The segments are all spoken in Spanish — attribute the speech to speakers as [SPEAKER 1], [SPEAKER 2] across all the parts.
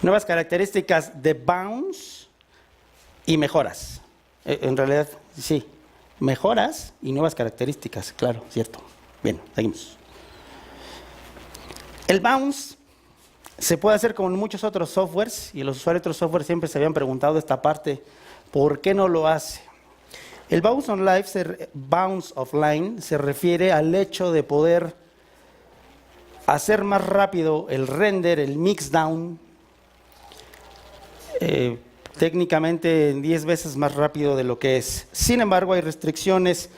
[SPEAKER 1] Nuevas características de bounce y mejoras. En realidad, sí, mejoras y nuevas características, claro, cierto. Bien, seguimos. El bounce se puede hacer como en muchos otros softwares, y los usuarios de otros softwares siempre se habían preguntado esta parte, ¿por qué no lo hace? El bounce offline se refiere al hecho de poder hacer más rápido el render, el mixdown, técnicamente 10 veces más rápido de lo que es. Sin embargo, hay restricciones.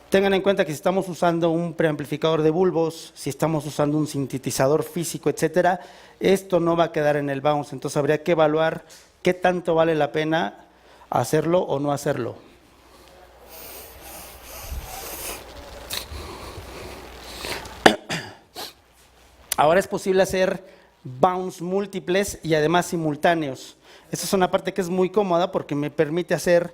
[SPEAKER 1] Tengan en cuenta que si estamos usando un preamplificador de bulbos, si estamos usando un sintetizador físico, etcétera, esto no va a quedar en el bounce. Entonces habría que evaluar qué tanto vale la pena hacerlo o no hacerlo. Ahora es posible hacer bounce múltiples y además simultáneos. Esta es una parte que es muy cómoda porque me permite hacer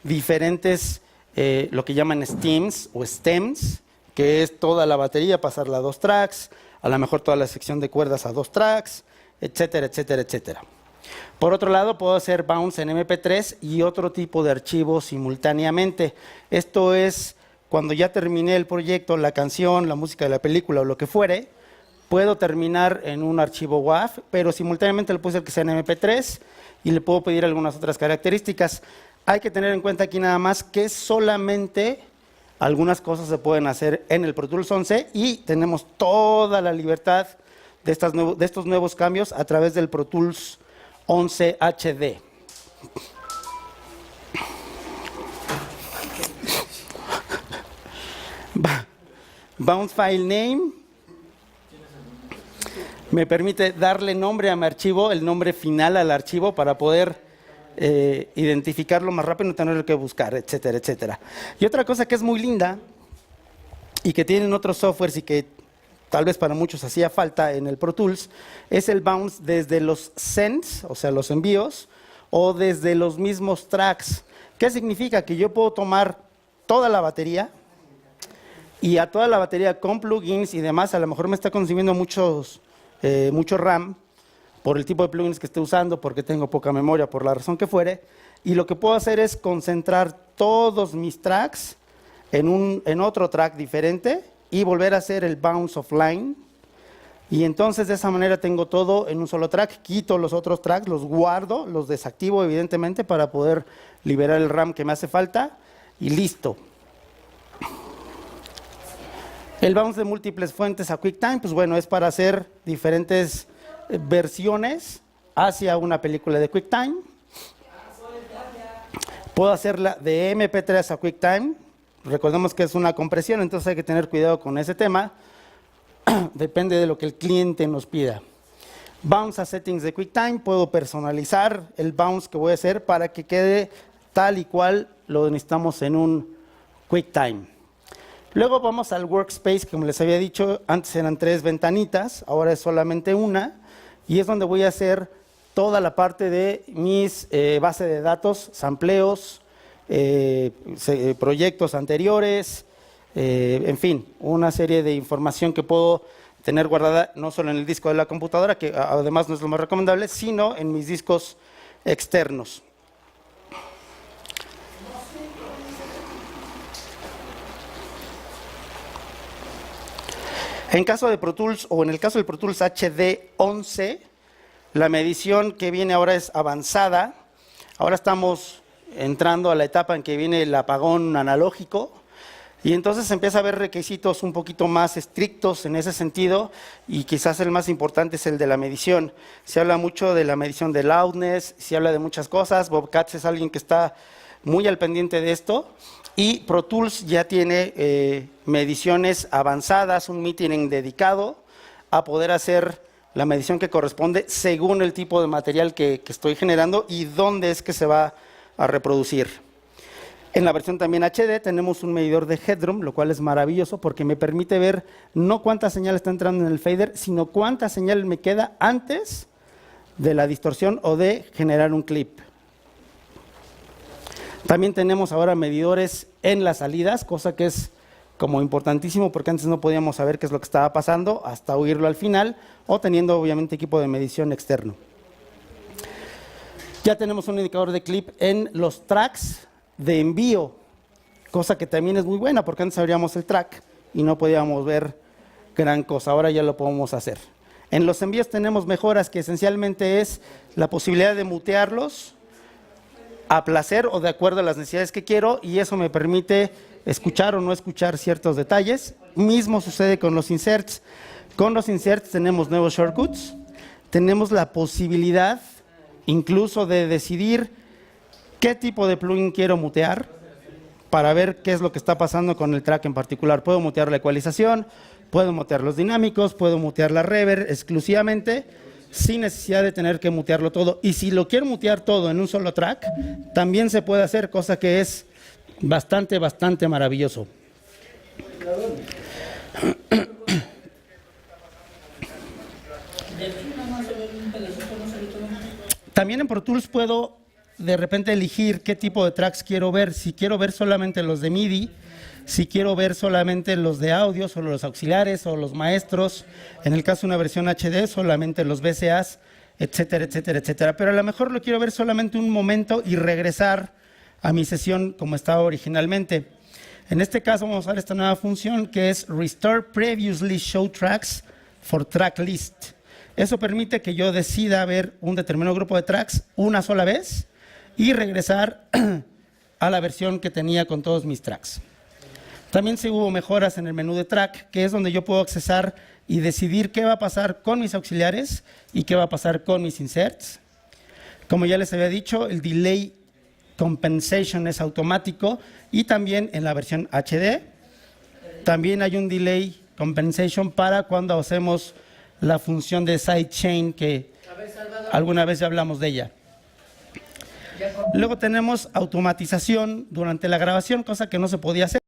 [SPEAKER 1] diferentes, lo que llaman stems o stems, que es toda la batería, pasarla a 2 tracks, a lo mejor toda la sección de cuerdas a 2 tracks, etcétera, etcétera, etcétera. Por otro lado, puedo hacer bounce en MP3 y otro tipo de archivos simultáneamente. Esto es cuando ya terminé el proyecto, la canción, la música de la película o lo que fuere, puedo terminar en un archivo WAV, pero simultáneamente le puedo hacer que sea en MP3 y le puedo pedir algunas otras características. Hay que tener en cuenta aquí nada más que solamente algunas cosas se pueden hacer en el Pro Tools 11 y tenemos toda la libertad de estos nuevos cambios a través del Pro Tools 11 HD. Bounce File Name me permite darle nombre a mi archivo, el nombre final al archivo para poder identificarlo más rápido, no tener que buscar, etcétera, etcétera. Y otra cosa que es muy linda y que tienen otros softwares y que tal vez para muchos hacía falta en el Pro Tools, es el bounce desde los sends, o sea, los envíos, o desde los mismos tracks. ¿Qué significa? Que yo puedo tomar toda la batería y a toda la batería con plugins y demás, a lo mejor me está consumiendo mucho RAM por el tipo de plugins que esté usando, porque tengo poca memoria, por la razón que fuere, y lo que puedo hacer es concentrar todos mis tracks en otro track diferente y volver a hacer el bounce offline, y entonces de esa manera tengo todo en un solo track, quito los otros tracks, los guardo, los desactivo evidentemente para poder liberar el RAM que me hace falta, y listo. El bounce de múltiples fuentes a QuickTime, pues bueno, es para hacer diferentes versiones hacia una película de QuickTime. Puedo hacerla de MP3 a QuickTime. Recordemos que es una compresión, entonces hay que tener cuidado con ese tema. Depende de lo que el cliente nos pida. Bounce a settings de QuickTime. Puedo personalizar el bounce que voy a hacer para que quede tal y cual lo necesitamos en un QuickTime. Luego vamos al workspace, como les había dicho, antes eran 3 ventanitas, ahora es solamente una, y es donde voy a hacer toda la parte de mis base de datos, sampleos, proyectos anteriores, en fin, una serie de información que puedo tener guardada no solo en el disco de la computadora, que además no es lo más recomendable, sino en mis discos externos. En caso de Pro Tools, o en el caso del Pro Tools HD 11, la medición que viene ahora es avanzada. Ahora estamos entrando a la etapa en que viene el apagón analógico, y entonces empieza a haber requisitos un poquito más estrictos en ese sentido, y quizás el más importante es el de la medición. Se habla mucho de la medición de loudness, se habla de muchas cosas. Bob Katz es alguien que está muy al pendiente de esto. Y Pro Tools ya tiene mediciones avanzadas, un metering dedicado a poder hacer la medición que corresponde según el tipo de material que estoy generando y dónde es que se va a reproducir. En la versión también HD tenemos un medidor de headroom, lo cual es maravilloso porque me permite ver no cuánta señal está entrando en el fader, sino cuánta señal me queda antes de la distorsión o de generar un clip. También tenemos ahora medidores en las salidas, cosa que es como importantísimo, porque antes no podíamos saber qué es lo que estaba pasando hasta oírlo al final, o teniendo obviamente equipo de medición externo. Ya tenemos un indicador de clip en los tracks de envío, cosa que también es muy buena, porque antes abríamos el track y no podíamos ver gran cosa, ahora ya lo podemos hacer. En los envíos tenemos mejoras que esencialmente es la posibilidad de mutearlos a placer o de acuerdo a las necesidades que quiero, y eso me permite escuchar o no escuchar ciertos detalles. Mismo sucede con los inserts. Con los inserts tenemos nuevos shortcuts, tenemos la posibilidad incluso de decidir qué tipo de plugin quiero mutear para ver qué es lo que está pasando con el track en particular. Puedo mutear la ecualización, puedo mutear los dinámicos, puedo mutear la reverb exclusivamente, sin necesidad de tener que mutearlo todo. Y si lo quiero mutear todo en un solo track, también se puede hacer, cosa que es bastante maravilloso. También en Pro Tools puedo de repente elegir qué tipo de tracks quiero ver. Si quiero ver solamente los de MIDI, si quiero ver solamente los de audio, solo los auxiliares o los maestros, en el caso de una versión HD, solamente los VCAs, etcétera, etcétera, etcétera. Pero a lo mejor lo quiero ver solamente un momento y regresar a mi sesión como estaba originalmente. En este caso vamos a usar esta nueva función que es Restore Previously Show Tracks for Track List. Eso permite que yo decida ver un determinado grupo de tracks una sola vez y regresar a la versión que tenía con todos mis tracks. También sí hubo mejoras en el menú de track, que es donde yo puedo accesar y decidir qué va a pasar con mis auxiliares y qué va a pasar con mis inserts. Como ya les había dicho, el delay compensation es automático, y también en la versión HD también hay un delay compensation para cuando hacemos la función de sidechain, que alguna vez ya hablamos de ella. Luego tenemos automatización durante la grabación, cosa que no se podía hacer.